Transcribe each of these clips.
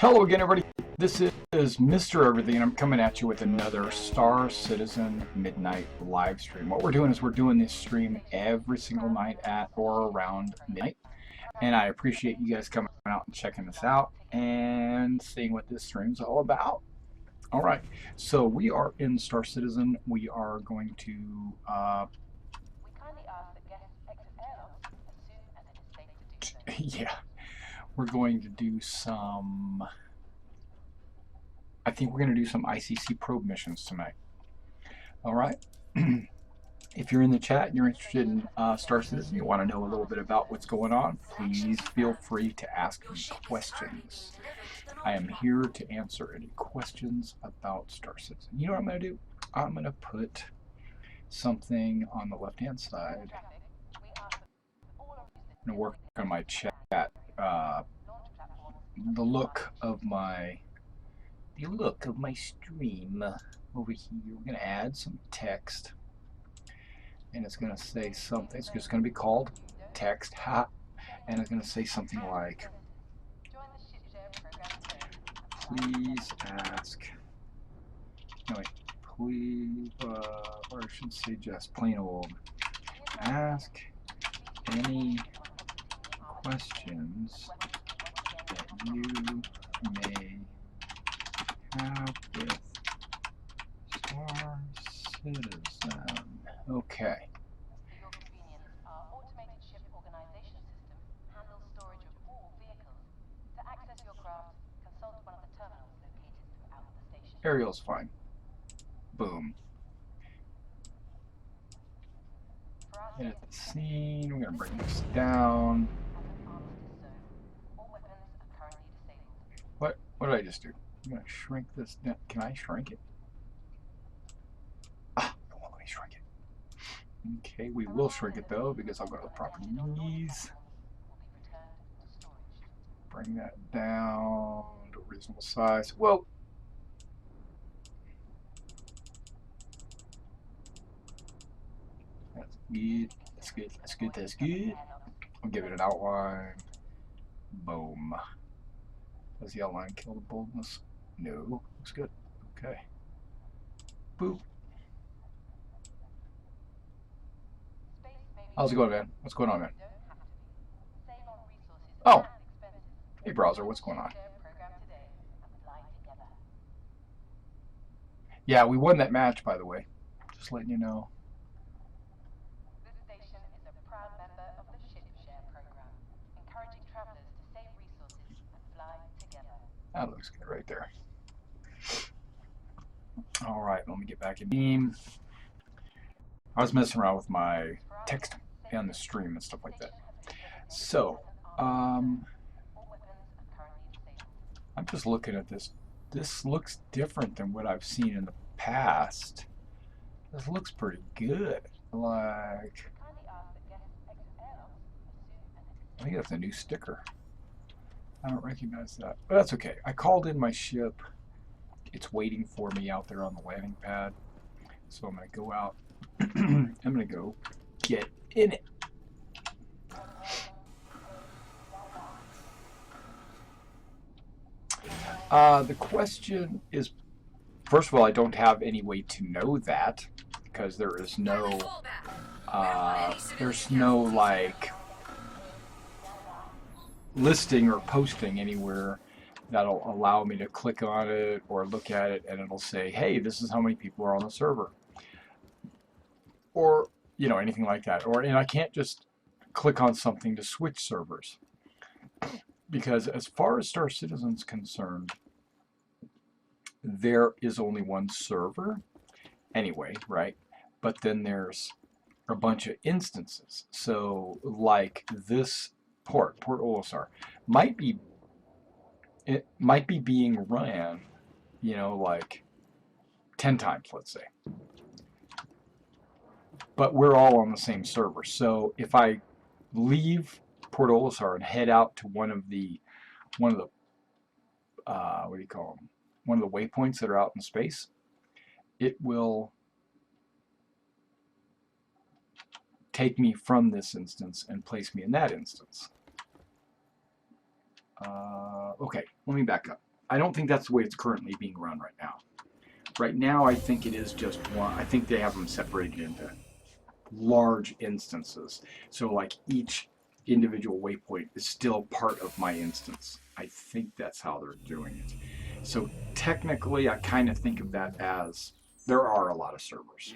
Hello again, everybody. This is Mr. Everything, and I'm coming at you with another Star Citizen Midnight live stream. What we're doing is we're doing this stream every single night at or around midnight, and I appreciate you guys coming out and checking this out and seeing what this stream's all about. All right, so we are in Star Citizen. We are going to yeah, we're going to do some. I think we're going to do some ICC probe missions tonight. All right. If you're in the chat and you're interested in Star Citizen, you want to know a little bit about what's going on, please feel free to ask me questions. I am here to answer any questions about Star Citizen. You know what I'm going to do? I'm going to put something on the left-hand side. I'm going to work on my chat. The look of my stream over here. We're going to add some text, and it's going to say something. It's just going to be called text, and it's going to say something like, please ask, no wait, please, or I should say just plain old, ask any questions that you may have with Star Citizen. Okay. Aerial's fine. Boom. Edit the scene. We're going to bring this down. What did I just do? I'm going to shrink this down. Can I shrink it? Ah, it won't let me shrink it. Okay, we will shrink it though because I'll go to the properties. Bring that down to a reasonable size. Whoa! That's good. That's good. That's good. That's good. I'll give it an outline. Boom. Does the outline kill the boldness? No. Looks good. Okay. Boop. How's it going, man? What's going on, man? Oh. Hey, browser. What's going on? Yeah, we won that match, by the way. Just letting you know. That looks good right there. All right, let me get back in Beam. I was messing around with my text on the stream and stuff like that. So, I'm just looking at this. This looks different than what I've seen in the past. This looks pretty good. Like, I think that's a new sticker. I don't recognize that, but that's okay. I called in my ship. It's waiting for me out there on the landing pad. So I'm going to go out. I'm going to go get in it. The question is, first of all, I don't have any way to know that because there is no, there's no like listing or posting anywhere that'll allow me to click on it or look at it and it'll say, hey, this is how many people are on the server, or you know, anything like that. Or, and I can't just click on something to switch servers, because as far as Star Citizen's concerned, there is only one server anyway, right? But then there's a bunch of instances. So like this Port Olisar might be being ran, you know, like 10 times, let's say. But we're all on the same server. So if I leave Port Olisar and head out to one of the what do you call them? One of the waypoints that are out in space, it will take me from this instance and place me in that instance. Okay, let me back up. I don't think that's the way it's currently being run right now. Right now, I think it is just one. I think they have them separated into large instances. So like each individual waypoint is still part of my instance. I think that's how they're doing it. So technically, I kind of think of that as there are a lot of servers.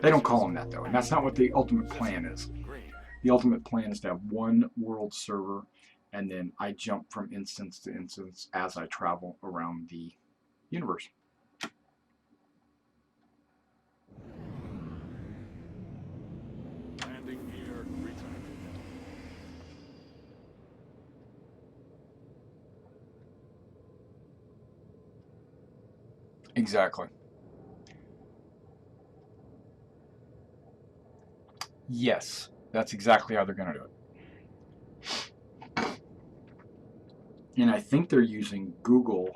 They don't call them that though, and that's not what the ultimate plan is. The ultimate plan is to have one world server, and then I jump from instance to instance as I travel around the universe. Landing gear retracted. Exactly. Yes, that's exactly how they're going to do it. And I think they're using Google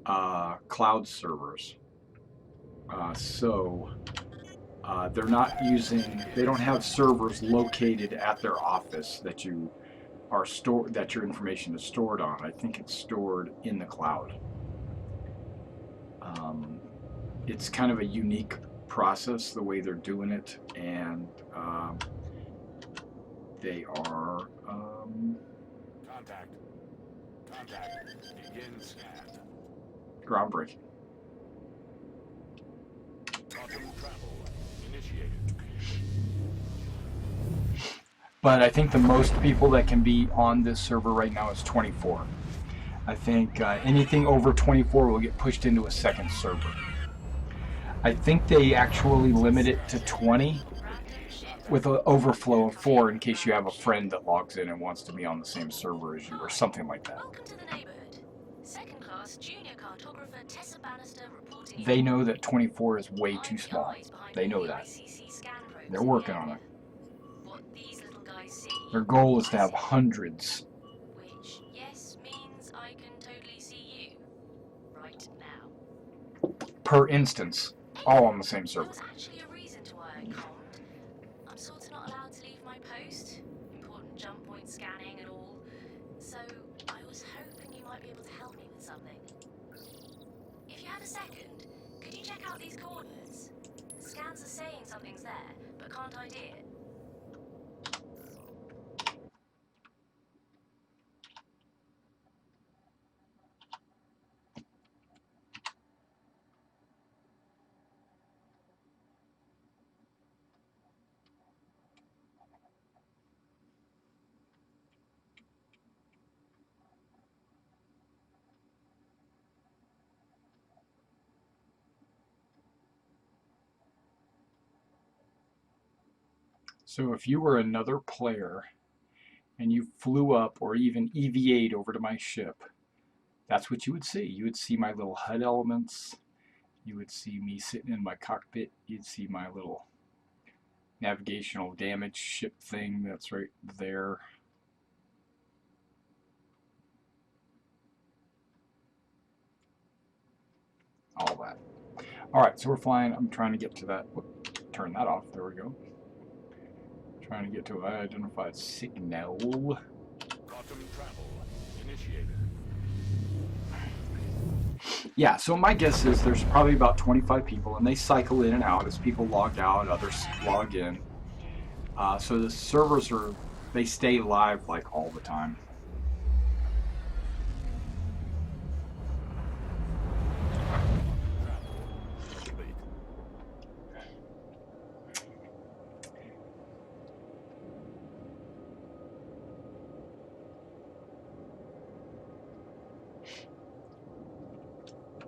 cloud servers. They're not using, they don't have servers located at their office that you are stored, that your information is stored on. I think it's stored in the cloud. It's kind of a unique process the way they're doing it, and they are Contact. Begin scan. groundbreaking. Quantum travel initiated. But I think the most people that can be on this server right now is 24. I think anything over 24 will get pushed into a second server. I think they actually limit it to 20 with an overflow of 4 in case you have a friend that logs in and wants to be on the same server as you or something like that. Welcome to the neighborhood. Second class junior cartographer Tessa Bannister reporting. They know that 24 is way too small. They know that. They're working on it. What these little guys see. Their goal is to have hundreds. Which, yes, means I can totally see you. Right now. Per instance. All on the same server. There was actually a reason to why I conned. I'm sort of not allowed to leave my post. Important jump point scanning and all. So I was hoping you might be able to help me with something. If you have a second, could you check out these coordinates? Scans are saying something's there, but can't ID it. So if you were another player and you flew up or even EVA'd over to my ship, that's what you would see. You would see my little HUD elements. You would see me sitting in my cockpit. You'd see my little navigational damage ship thing that's right there. All that. All right, so we're flying. I'm trying to get to that. Whoop, turn that off. There we go. Trying to get to an identified signal. Quantum travel initiated. Yeah, so my guess is there's probably about 25 people, and they cycle in and out as people log out, others log in. So the servers they stay live like all the time.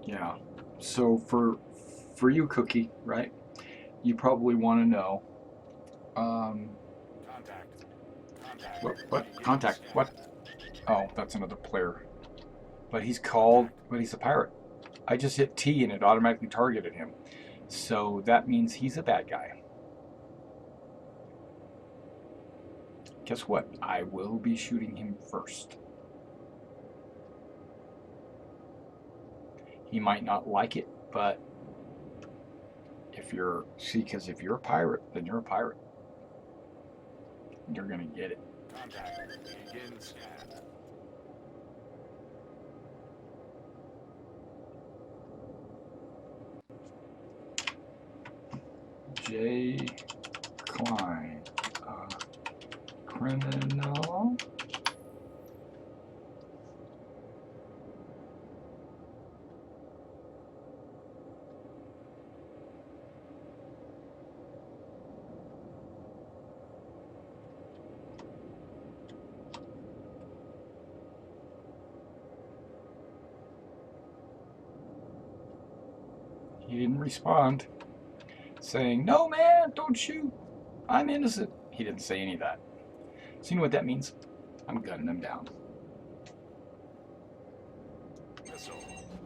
Yeah. So for you, Cookie, right? You probably want to know. Contact. What? Contact? What? Oh, that's another player. But he's a pirate. I just hit T and it automatically targeted him. So that means he's a bad guy. Guess what? I will be shooting him first. He might not like it, but because if you're a pirate, then you're a pirate. You're gonna get it. Contact. Begin scan. Jesse Klein, criminal. He didn't respond, saying, "No, man, don't shoot. I'm innocent." He didn't say any of that. So you know what that means? I'm gunning him down. Missile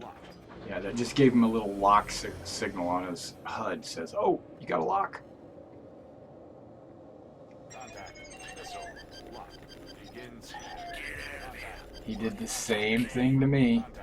locked. Yeah, that just gave him a little lock signal on his HUD. Says, "Oh, you got a lock." Contact. Missile locked. Begin scan. Contact. He did the same thing to me. Contact.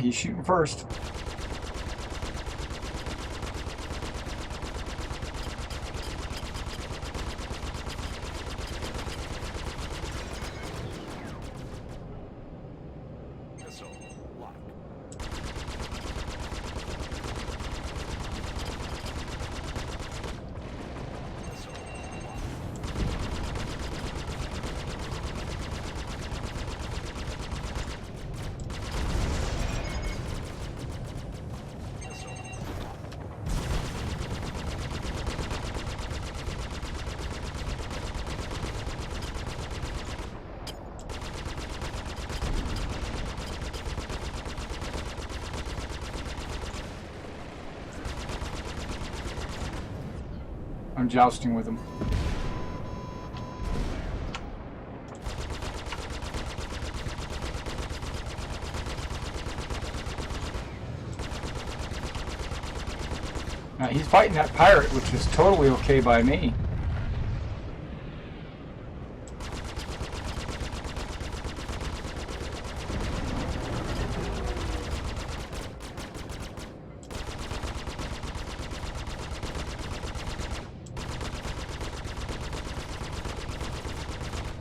He's shooting first. Missile locked. Missile locked. Missile locked. I'm jousting with him. Now he's fighting that pirate, which is totally okay by me.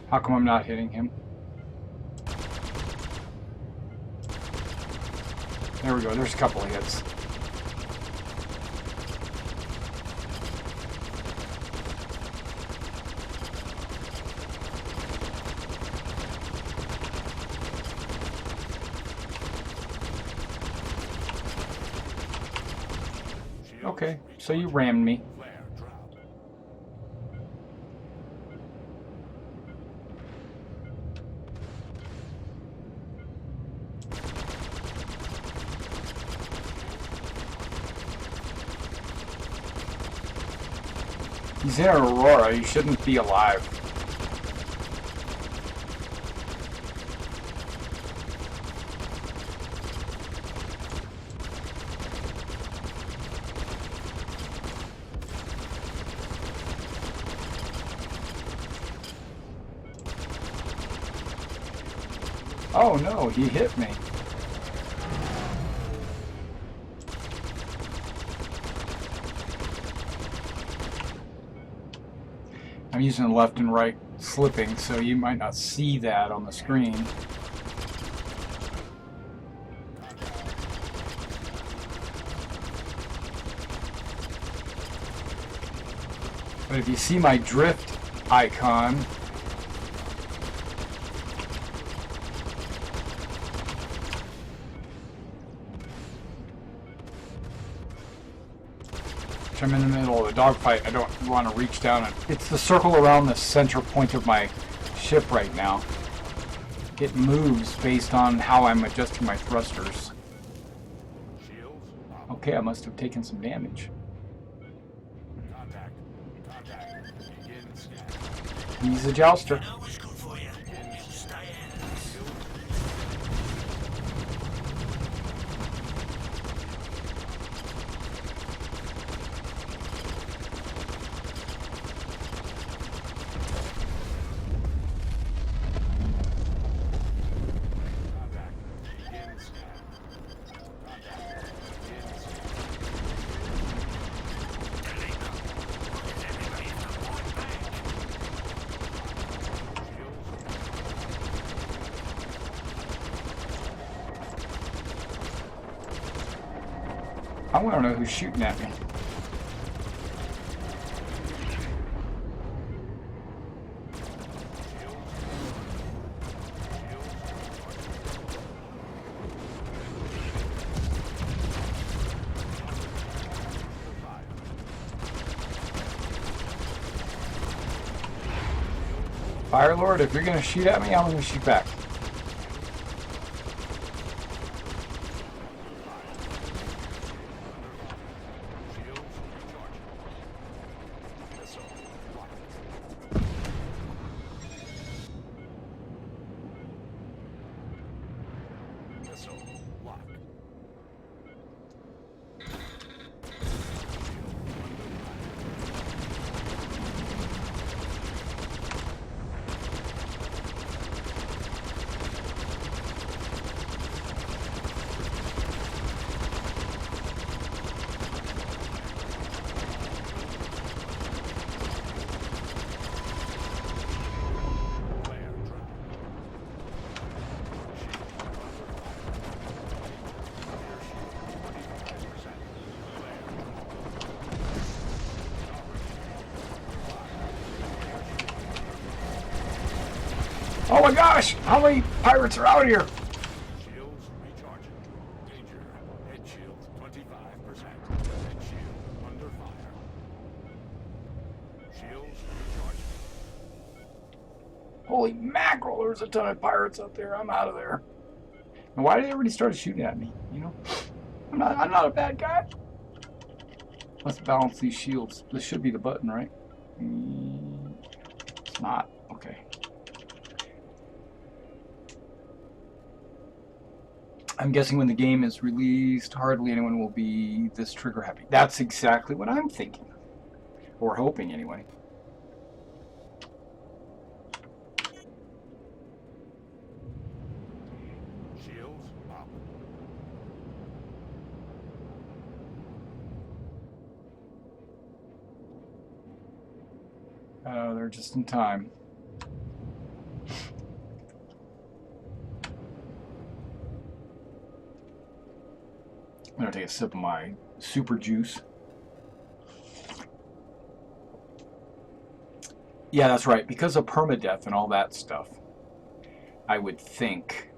How come I'm not hitting him? There we go, there's a couple of hits. Shields Okay, so you recharged. rammed me. Flare dropped. He's in an Aurora, he shouldn't be alive. Oh no, he hit me. I'm using the left and right slipping, so you might not see that on the screen. But if you see my drift icon, which I'm in the middle of a dogfight, I don't want to reach down. And it's the circle around the center point of my ship right now. It moves based on how I'm adjusting my thrusters. Shields up. Okay, I must have taken some damage. Contact. Contact. Begin scan. He's a jouster. know what's good for you. Stay in. Contact. Begin scan. Contact. Begin scan. I want to know who's shooting at me. Fire Lord, if you're going to shoot at me, I'm going to shoot back. Oh my gosh! How many pirates are out here? Shields recharging. Danger. Head shield 25%. Head shield under fire. Shields recharging. Holy mackerel, there's a ton of pirates out there. I'm out of there. And why did everybody start shooting at me? You know? I'm not a bad guy. Let's balance these shields. This should be the button, right? It's not. Okay. I'm guessing when the game is released, hardly anyone will be this trigger happy. That's exactly what I'm thinking. Or hoping, anyway. Shields up. They're just in time. I'm gonna take a sip of my super juice. Yeah, that's right. Because of permadeath and all that stuff, I would think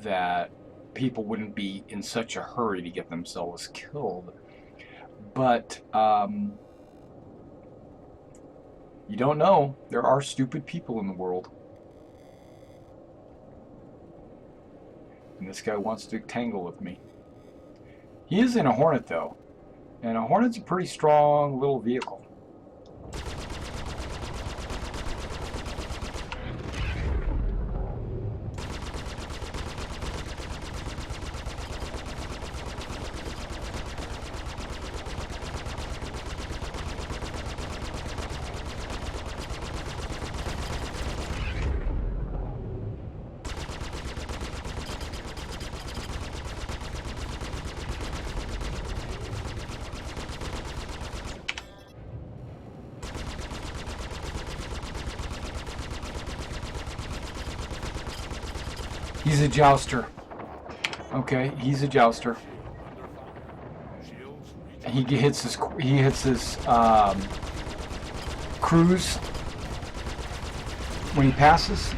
that people wouldn't be in such a hurry to get themselves killed. But you don't know. There are stupid people in the world. And this guy wants to tangle with me. He is in a Hornet, though. And a Hornet's a pretty strong little vehicle. He's a jouster. Okay, he's a jouster. And he hits his cruise when he passes.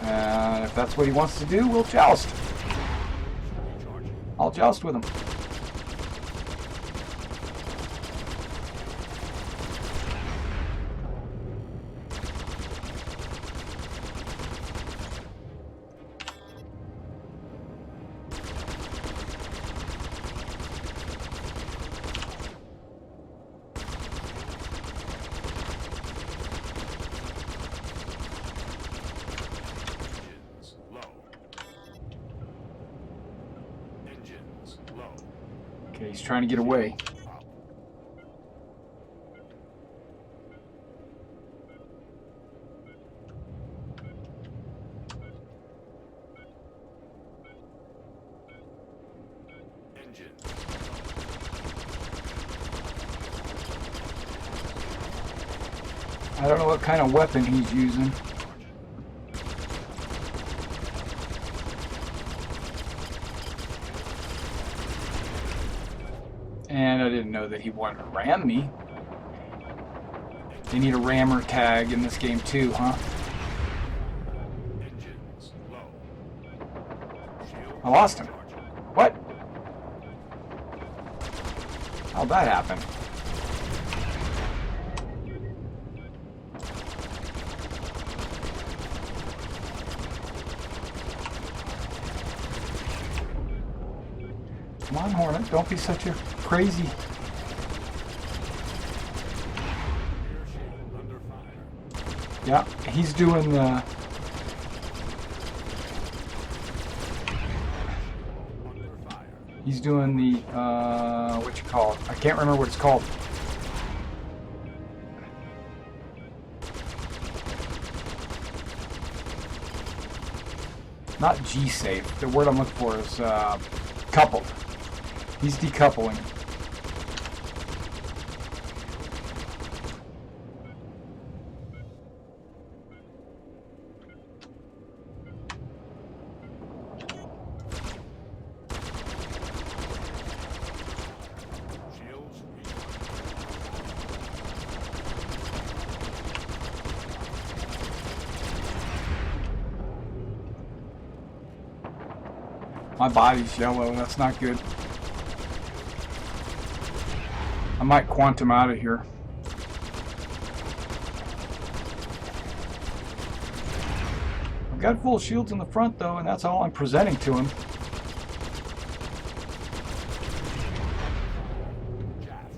And if that's what he wants to do, we'll joust. I'll joust with him. Okay, he's trying to get away. I don't know what kind of weapon he's using. And I didn't know that he wanted to ram me. They need a rammer tag in this game too, huh? Engines low. Shields I lost him. recharging. What? How'd that happen? Come on, Hornet, don't be such a crazy... Rear shield under fire. Yeah, he's doing the... Under fire. He's doing the, what you call it? I can't remember what it's called. Not G-safe. The word I'm looking for is, coupled. He's decoupling. Shields recharging. My body's yellow. That's not good. I might quantum out of here. I've got full shields in the front though, and that's all I'm presenting to him. Chaff.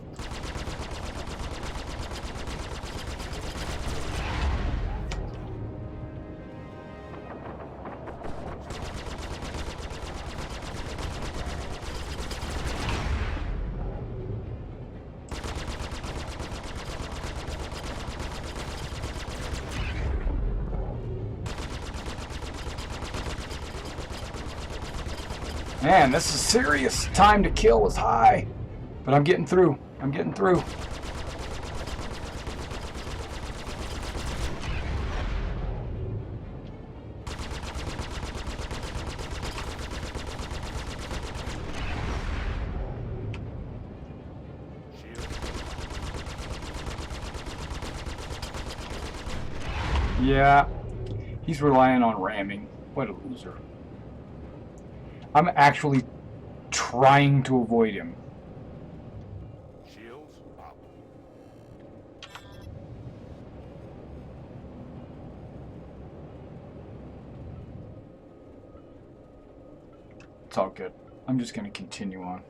Man, this is serious. Time to kill is high. But I'm getting through. I'm getting through. Shield. Yeah, he's relying on ramming. What a loser. I'm actually trying to avoid him. Shields up. It's all good. I'm just going to continue on.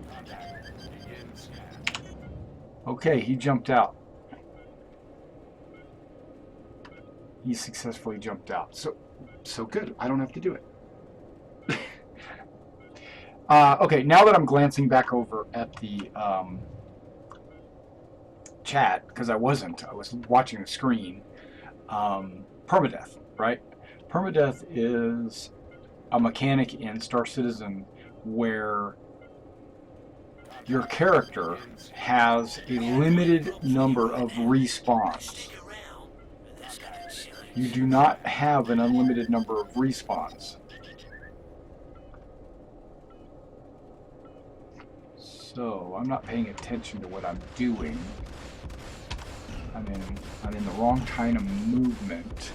Contact. Begin scan. Okay, he jumped out. He successfully jumped out. So good. I don't have to do it. Okay, now that I'm glancing back over at the chat, because I was watching the screen, permadeath, right? Permadeath is a mechanic in Star Citizen where your character has a limited number of respawns. Stick around. That's gonna chill it. You do not have an unlimited number of respawns. So I'm not paying attention to what I'm doing. I'm in the wrong kind of movement.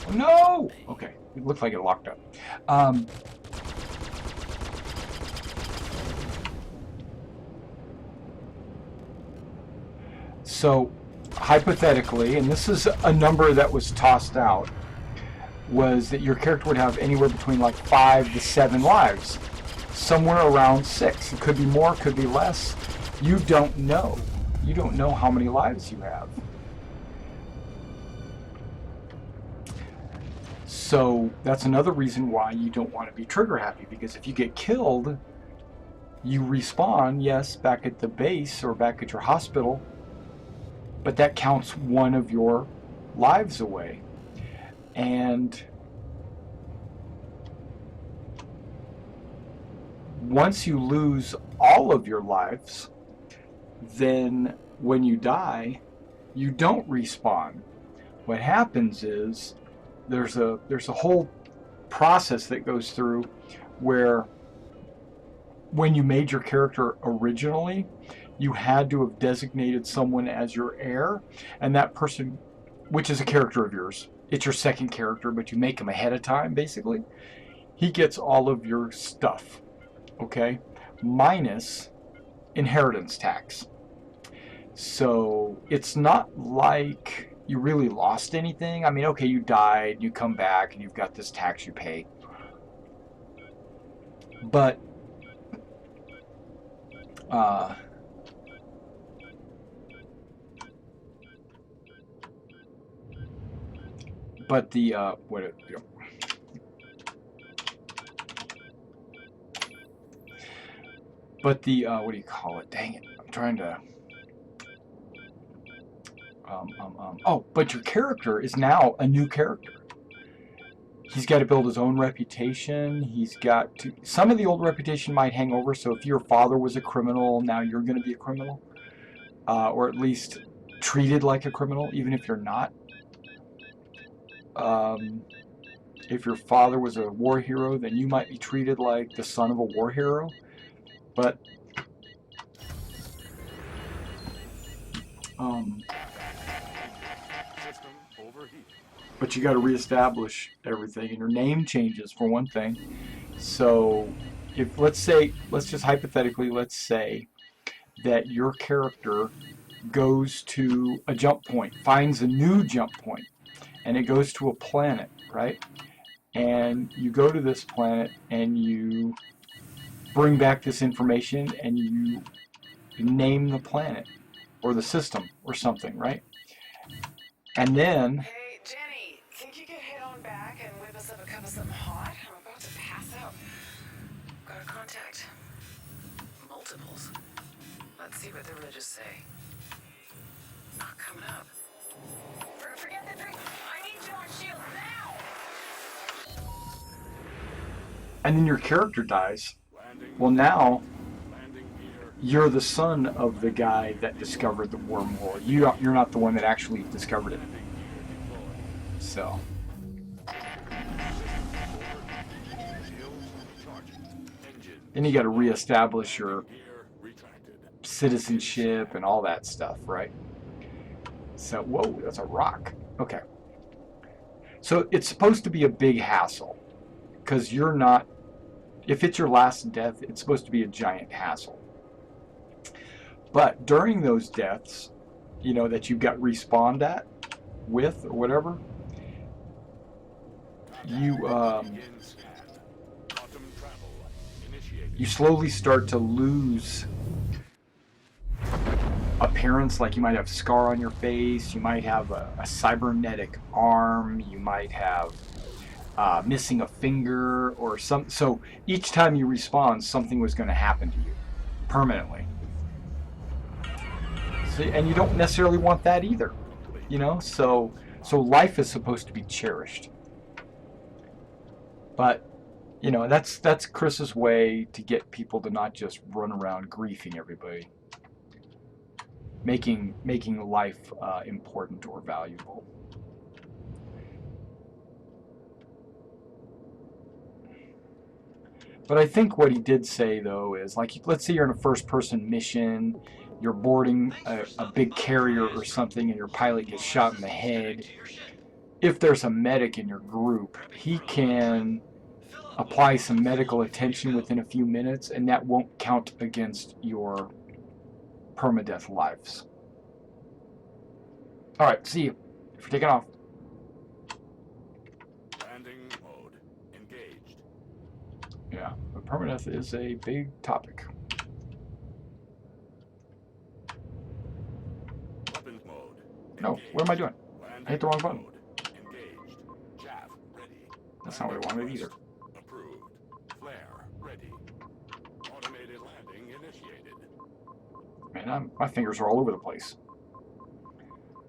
Oh, no! Okay, it looks like it locked up. So hypothetically, and this is a number that was tossed out, was that your character would have anywhere between like 5 to 7 lives. Somewhere around 6. It could be more, could be less. You don't know. You don't know how many lives you have. So that's another reason why you don't want to be trigger happy, because if you get killed, you respawn, yes, back at the base or back at your hospital, but that counts one of your lives away. And once you lose all of your lives, then when you die, you don't respawn. What happens is there's a whole process that goes through where when you made your character originally, you had to have designated someone as your heir, and that person, which is a character of yours, it's your second character, but you make him ahead of time, basically. He gets all of your stuff, okay? Minus inheritance tax. So it's not like you really lost anything. I mean, okay, you died, you come back, and you've got this tax you pay. But the what do you call it? Dang it! I'm trying to. Oh, but your character is now a new character. He's got to build his own reputation. He's got to. Some of the old reputation might hang over. So if your father was a criminal, now you're going to be a criminal, or at least treated like a criminal, even if you're not. If your father was a war hero, then you might be treated like the son of a war hero. But System overheating. but you got to reestablish everything, and your name changes for one thing. So if let's just hypothetically, let's say that your character goes to a jump point, finds a new jump point, and it goes to a planet, right? And you go to this planet and you bring back this information and you name the planet or the system or something, right? And then Hey, Jenny, think you could head on back and whip us up a cup of something hot? I'm about to pass out. Gotta contact multiples. Let's see what the religious say. Not coming up. Forget the drink. I need you on shield now. and then your character dies. Landing. Well, now Landing gear. you're the son of the guy that discovered the wormhole. You're not the one that actually discovered it. Landing gear deployed. So Shields charging. Engine. then you got to reestablish your Gear retracted. citizenship and all that stuff, right? So, whoa, that's a rock. Okay. So it's supposed to be a big hassle because you're not, if it's your last death, it's supposed to be a giant hassle. But during those deaths, you know, that you got respawned at with or whatever, you Begin scan. Quantum travel initiated. you slowly start to lose appearance. Like you might have a scar on your face, you might have a cybernetic arm, you might have missing a finger or some. So each time you respawn, something was going to happen to you permanently. So, and you don't necessarily want that either, you know. So life is supposed to be cherished. But you know, that's Chris's way to get people to not just run around griefing everybody, making life important or valuable. But I think what he did say, though, is like, let's say you're in a first-person mission, you're boarding a big carrier or something, and your pilot gets shot in the head. If there's a medic in your group, he can apply some medical attention within a few minutes, and that won't count against your permadeath lives. All right, see you. If you're taking off. Landing mode engaged. Yeah, but permadeath is a big topic. Weapons mode. No, what am I doing? Landing I hit the wrong button. mode engaged. Chaff ready. That's not what I wanted either. Approved. Flare ready. Automated landing initiated. Man, my fingers are all over the place.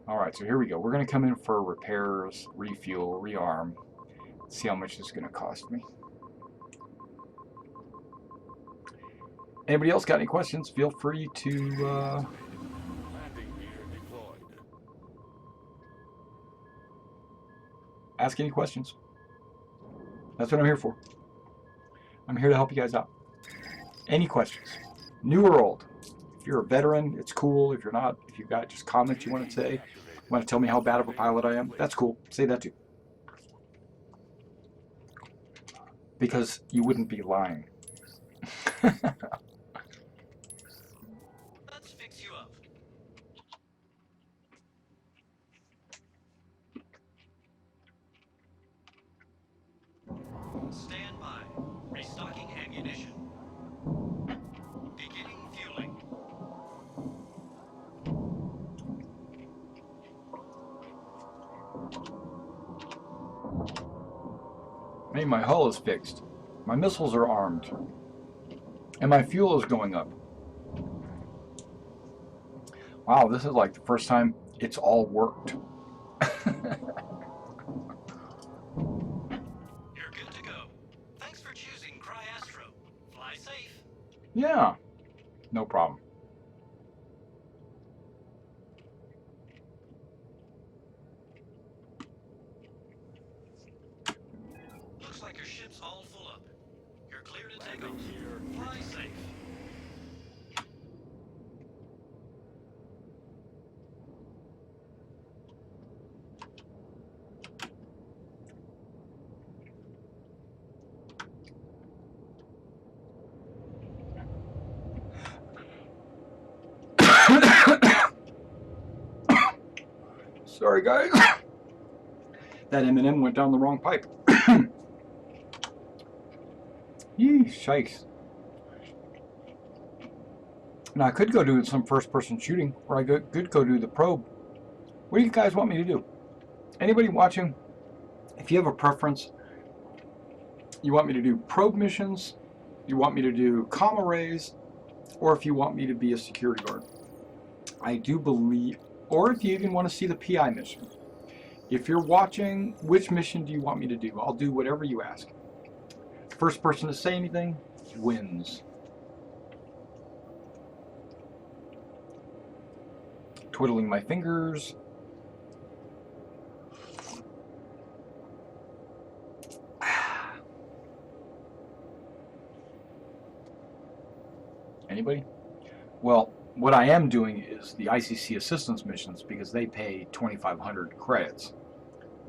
Alright, so here we go. We're going to come in for repairs, refuel, rearm. See how much this is going to cost me. Anybody else got any questions? Feel free to Landing gear deployed. ask any questions. That's what I'm here for. I'm here to help you guys out. Any questions? New or old? If you're a veteran, it's cool. If you're not, if you've got just comments you want to say, want to tell me how bad of a pilot I am, that's cool. Say that too. Because you wouldn't be lying. Let's fix you up. Stand by. Restocking ammunition. Beginning fueling. Hey, my hull is fixed. My missiles are armed. And my fuel is going up. Wow, this is like the first time it's all worked. You're good to go. Thanks for choosing Cryastro. Fly safe. Yeah, no problem. Looks like your ship's all full up. You're clear to take off. Landing gear. Fly safe. Sorry, guys. That M&M went down the wrong pipe. Yee, shikes. Now, I could go do some first-person shooting, or I could go do the probe. What do you guys want me to do? Anybody watching, if you have a preference, you want me to do probe missions, you want me to do comm arrays, or if you want me to be a security guard. I do believe, or if you even want to see the PI mission. If you're watching, which mission do you want me to do? I'll do whatever you ask. First person to say anything wins. Twiddling my fingers. Anybody? Well, what I am doing is the ICC assistance missions because they pay 2,500 credits,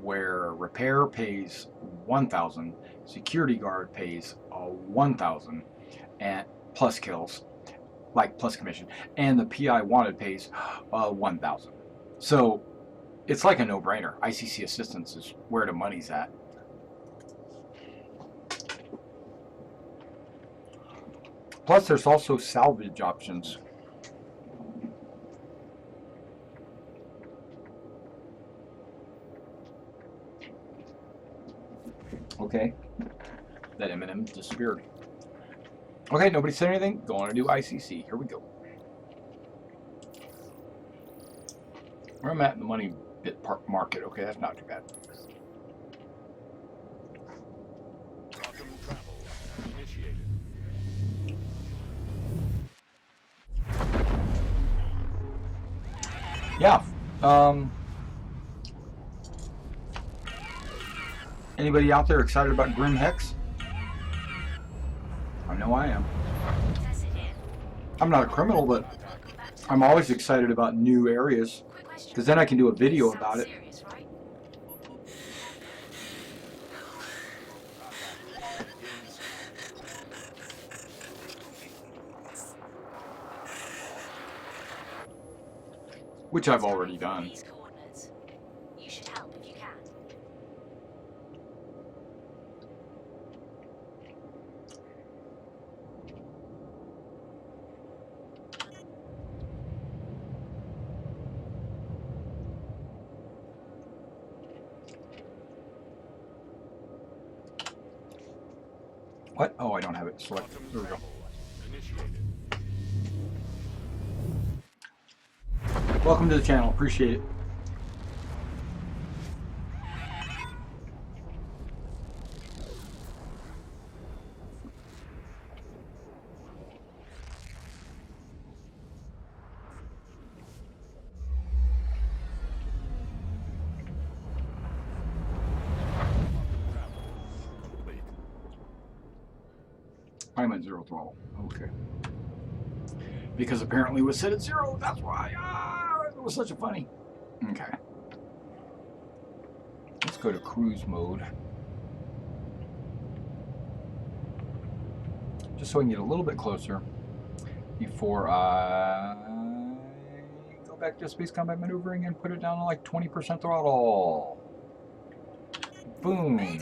where repair pays 1,000, security guard pays 1,000, and plus kills, like plus commission, and the PI wanted pays 1,000. So it's like a no-brainer. ICC assistance is where the money's at. Plus, there's also salvage options. Okay, that M&M disappeared. Okay, nobody said anything. Going to do ICC. Here we go. Where I'm at in the money bit market. Okay, that's not too bad. Quantum travel initiated. Yeah. Anybody out there excited about Grim Hex? I know I am. Tessa here. I'm not a criminal, but I'm always excited about new areas Quick question. because then I can do a video Sounds about it. serious, right? Which I've already done. These coordinates. You should help if you can. What? Oh, I don't have it selected. Quantum There we go. travel initiated. Welcome to the channel. Appreciate it. I'm at 0 throttle. Okay. Because apparently it was set at 0. That's why. It was such a funny. Okay. Let's go to cruise mode. Just so I can get a little bit closer before I go back to space combat maneuvering and put it down to like 20% throttle. Boom.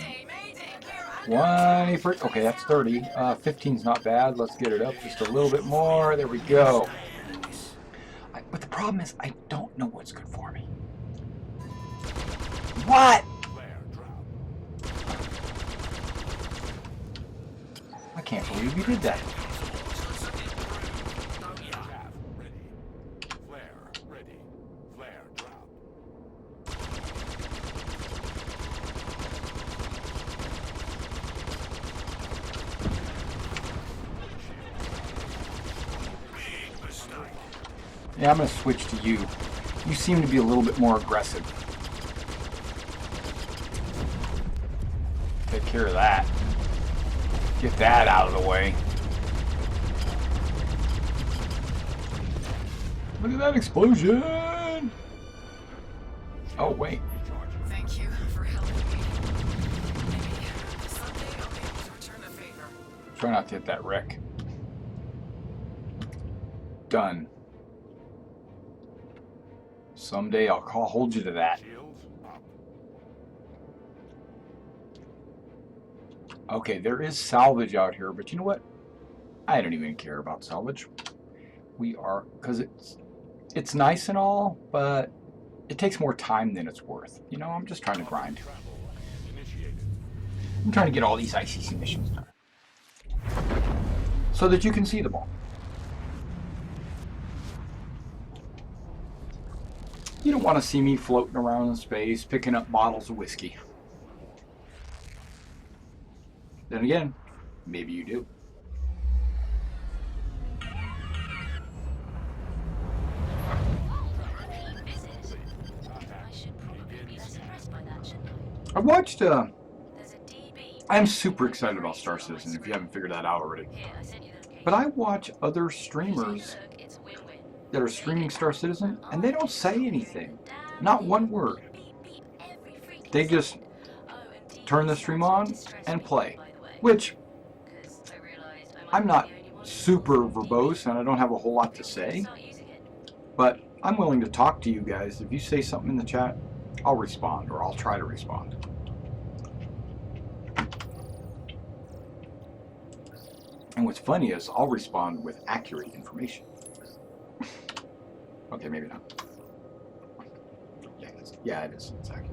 20%. Okay, that's 30. 15's not bad. Let's get it up just a little bit more. There we go. But the problem is, I don't know what's good for me. What? Flare drop. I can't believe you did that. Chaff ready. Flare ready. Flare drop. Yeah, I'm going to switch to you. You seem to be a little bit more aggressive. Take care of that. Get that out of the way. Look at that explosion! Oh, wait. Thank you for helping me. Maybe someday I'll be able to return the favor. Try not to hit that wreck. Done. Someday I'll hold you to that. Shields up. Okay, there is salvage out here, but you know what? I don't even care about salvage. We are, because it's nice and all, but it takes more time than it's worth. You know, I'm just trying to grind. Travel initiated. I'm trying to get all these ICC missions done so that you can see them all. You don't want to see me floating around in space picking up bottles of whiskey. Then again, maybe you do. Repeat visit. I should probably be less impressed by that, shouldn't I? I watched, There's a DB. I'm super excited about Star Citizen, if you haven't figured that out already. Here, I sent you the location. But I watch other Take a streamers look, it's a win-win. that are streaming Star Citizen, and they don't say anything. Not one word. They just turn the stream on and play. Which, I'm not super verbose and I don't have a whole lot to say, but I'm willing to talk to you guys. If you say something in the chat, I'll respond, or I'll try to respond. And what's funny is I'll respond with accurate information. Okay, maybe not. Yeah, it is. It's accurate.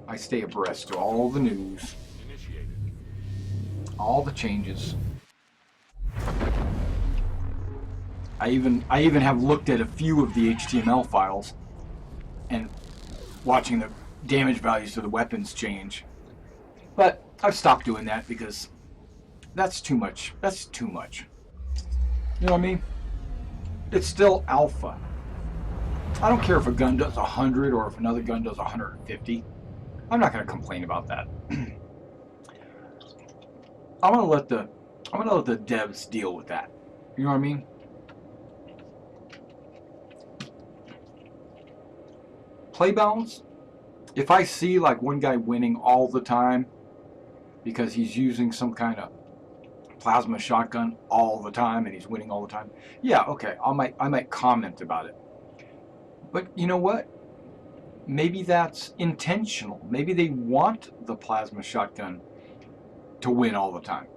I stay abreast to all the news, Initiated. all the changes. I even have looked at a few of the HTML files and watching the damage values to the weapons change. But I've stopped doing that because that's too much. That's too much. You know what I mean? It's still alpha. I don't care if a gun does 100 or if another gun does 150. I'm not going to complain about that. I'm going to let the devs deal with that. You know what I mean? Play balance. If I see like one guy winning all the time because he's using some kind of plasma shotgun all the time and he's winning all the time, yeah, okay, I might comment about it. But you know what? Maybe that's intentional. Maybe they want the plasma shotgun to win all the time.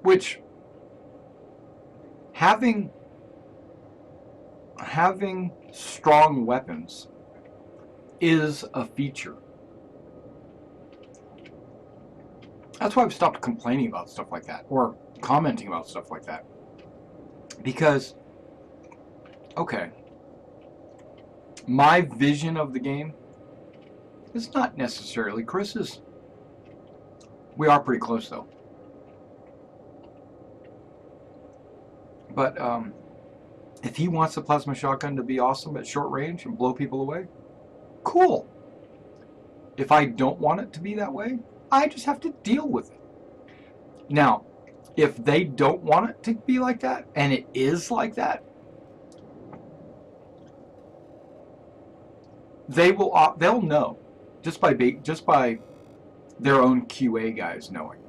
Which, having strong weapons is a feature. That's why I've stopped complaining about stuff like that, or commenting about stuff like that. Because, okay, my vision of the game is not necessarily Chris's. We are pretty close though. But if he wants the plasma shotgun to be awesome at short range and blow people away, cool. If I don't want it to be that way, I just have to deal with it. Now, if they don't want it to be like that, and it is like that, they'll know just by their own QA guys knowing.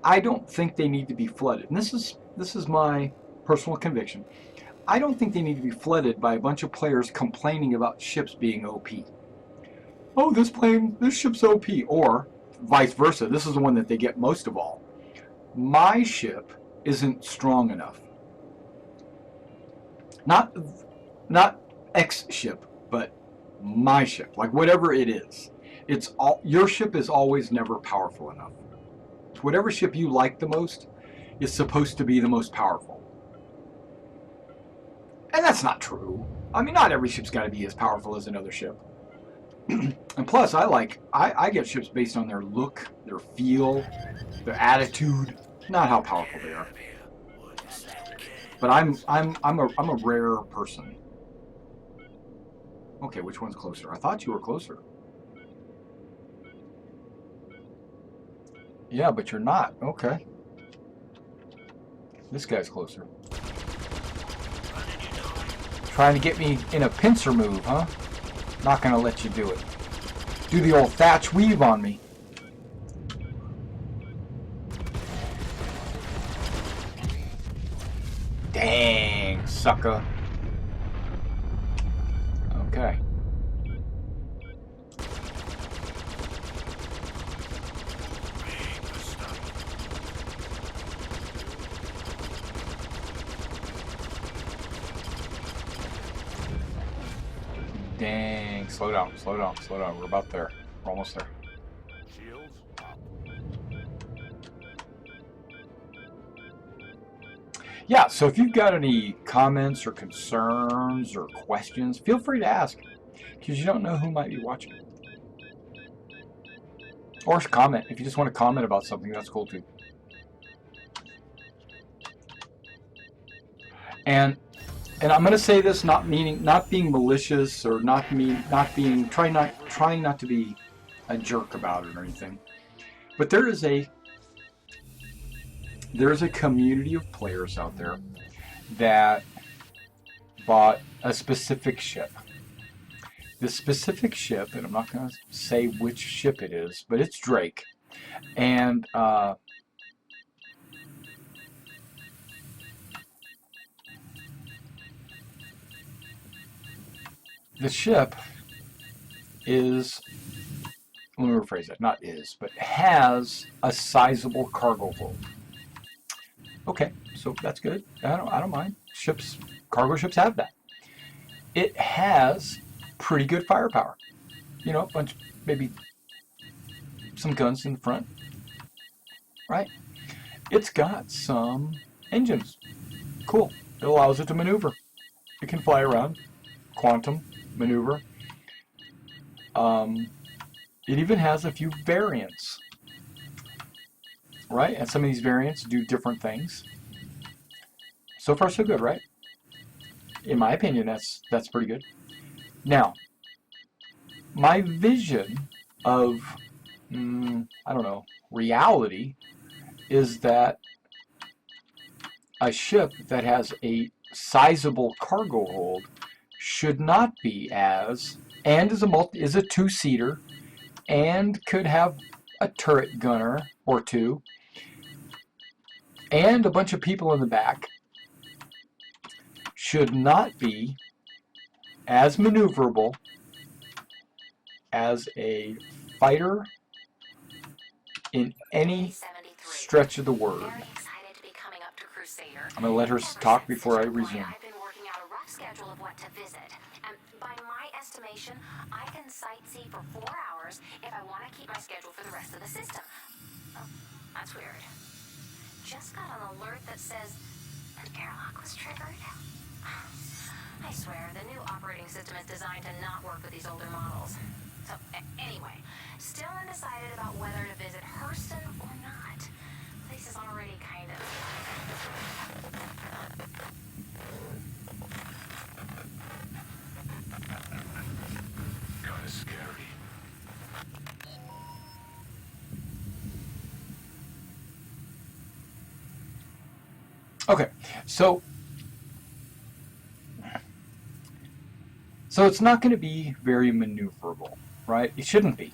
I don't think they need to be flooded. And this is my personal conviction. I don't think they need to be flooded by a bunch of players complaining about ships being OP. Oh, this ship's OP, or vice versa. This is the one that they get most of all. My ship isn't strong enough. Not X ship, but my ship. Like whatever it is. Your ship is always never powerful enough. Whatever ship you like the most is supposed to be the most powerful. And that's not true. I mean, not every ship's got to be as powerful as another ship. And plus, I get ships based on their look, their feel, their attitude, not how powerful they are. But I'm a rare person. Okay, which one's closer? I thought you were closer. Yeah, but you're not. Okay. This guy's closer. Trying to get me in a pincer move, huh? Not gonna let you do it. Do the old thatch weave on me. Dang, sucker. Okay. Dang, slow down, slow down, slow down. We're about there. We're almost there. Shields up. Yeah, so if you've got any comments or concerns or questions, feel free to ask, because you don't know who might be watching. Or comment. If you just want to comment about something, that's cool too. And I'm going to say this not being malicious or trying not to be a jerk about it or anything. But there is a community of players out there that bought a specific ship. This specific ship, and I'm not going to say which ship it is, but it's Drake. And the ship is, let me rephrase that, not is, but has a sizable cargo hold. Okay, so that's good. I don't mind. Cargo ships have that. It has pretty good firepower. You know, maybe some guns in the front, right? It's got some engines. Cool. It allows it to maneuver. It can fly around, quantum maneuver. It even has a few variants, right? And some of these variants do different things. So far, so good, right? In my opinion, that's pretty good. Now, my vision of, I don't know, reality is that a ship that has a sizable cargo hold should not be and is a two-seater and could have a turret gunner or two and a bunch of people in the back, should not be as maneuverable as a fighter in any stretch of the word. I'm going to let her talk before I resume. I've been working out a rough schedule of what to visit. And by my estimation, I can sightsee for 4 hours if I want to keep my schedule for the rest of the system. Oh, that's weird. Just got an alert that says an airlock was triggered. I swear, the new operating system is designed to not work with these older models. So, anyway, still undecided about whether to visit Hurston or not. The place is already kind of... Kinda scary. Okay, so it's not going to be very maneuverable, right? It shouldn't be.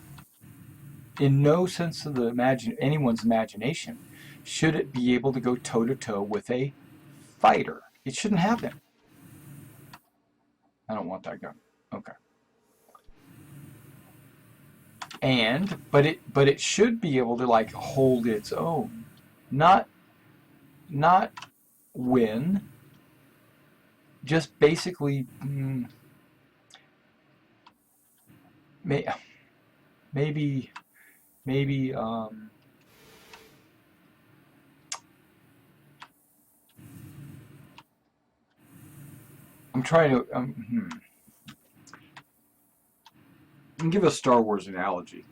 In no sense of anyone's imagination should it be able to go toe to toe with a fighter. It shouldn't happen. I don't want that gun. Okay. But it should be able to like hold its own, not win. Just basically, maybe maybe I'm trying to give a Star Wars analogy.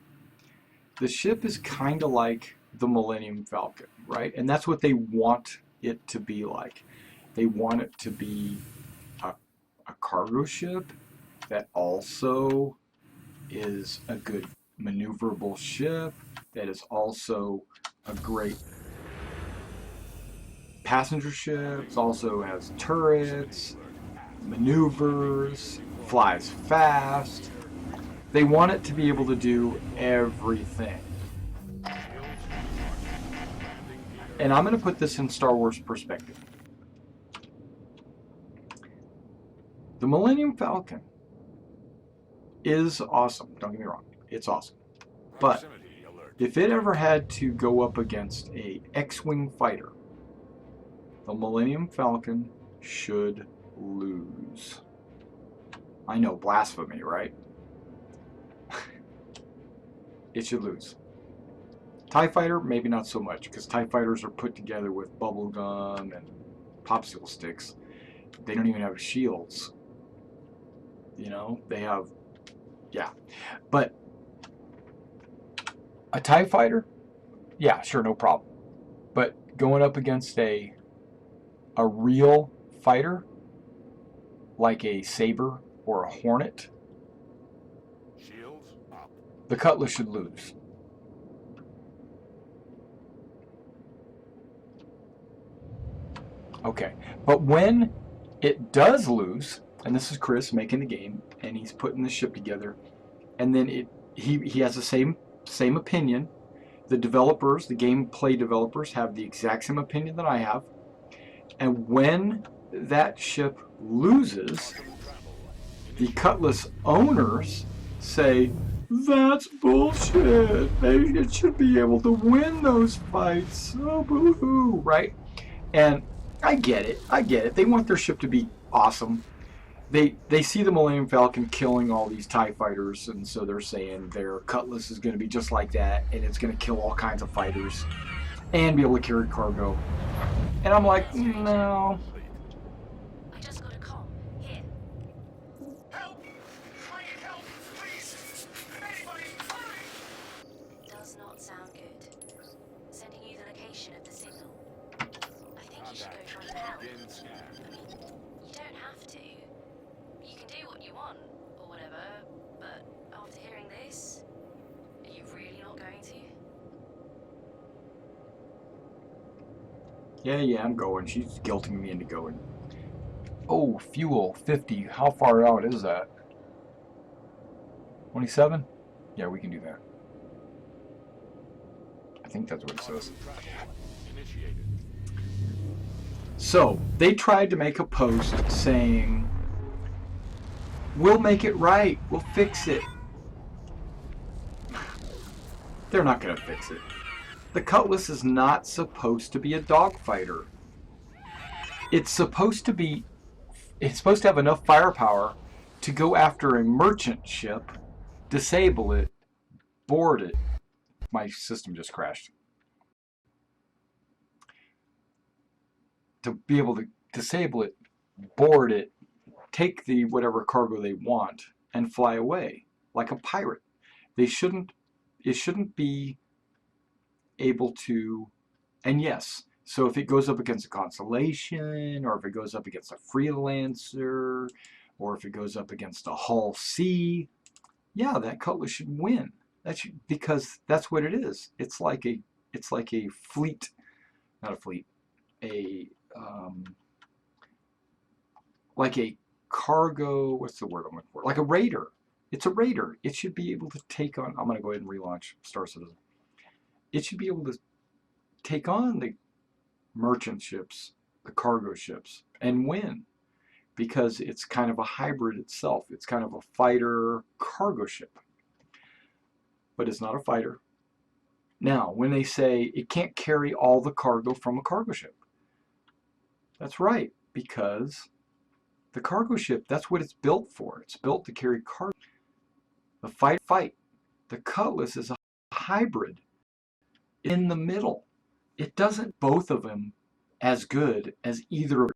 The ship is kind of like the Millennium Falcon, right? And that's what they want it to be like. They want it to be a cargo ship that also is a good maneuverable ship, that is also a great passenger ship. It also has turrets, maneuvers, flies fast. They want it to be able to do everything. And I'm going to put this in Star Wars perspective. The Millennium Falcon is awesome. Don't get me wrong. It's awesome. But if it ever had to go up against a X-Wing fighter, the Millennium Falcon should lose. I know, blasphemy, right? It should lose. TIE Fighter, maybe not so much, because TIE Fighters are put together with bubble gum and popsicle sticks. They don't even have shields. You know, they have, yeah. But a TIE Fighter, yeah, sure, no problem. But going up against a real fighter, like a Saber or a Hornet, Shields up. the Cutlass should lose. Okay, but when it does lose, and this is Chris making the game, and he's putting the ship together, and then he has the same opinion. The developers, the gameplay developers, have the exact same opinion that I have. And when that ship loses, the Cutlass owners say, that's bullshit. It should be able to win those fights. Oh, boo-hoo, right? And I get it. They want their ship to be awesome. They see the Millennium Falcon killing all these TIE fighters, and so they're saying their Cutlass is going to be just like that, and it's going to kill all kinds of fighters and be able to carry cargo. And I'm like, no. I just got a comm. Here. Help! Try and help, please! Anybody, hurry! Does not sound good. Sending you the location of the signal. I think you should go try and help. Begin scan. I mean, you don't have to. You can do what you want, or whatever, but after hearing this, are you really not going to? Yeah, I'm going. She's guilting me into going. Oh, fuel, 50. How far out is that? 27? Yeah, we can do that. I think that's what it says. Initiated. So, they tried to make a post saying, we'll make it right. We'll fix it. They're not going to fix it. The Cutlass is not supposed to be a dogfighter. It's supposed to have enough firepower to go after a merchant ship, disable it, board it. My system just crashed. To be able to disable it, board it, take the whatever cargo they want, and fly away like a pirate. It shouldn't be able to, and yes, so if it goes up against a Constellation, or if it goes up against a Freelancer, or if it goes up against a Hull C, yeah, that Cutlass should win. Because that's what it is. It's like a fleet, not a fleet, a like a cargo, what's the word I'm looking for? Like a raider. It's a raider. It should be able to take on, I'm going to go ahead and relaunch Star Citizen. It should be able to take on the merchant ships, the cargo ships, and win, because it's kind of a hybrid itself. It's kind of a fighter cargo ship, but it's not a fighter. Now, when they say it can't carry all the cargo from a cargo ship, that's right, because the cargo ship, that's what it's built for. It's built to carry cargo. The fight. The Cutlass is a hybrid in the middle. It doesn't both of them as good as either of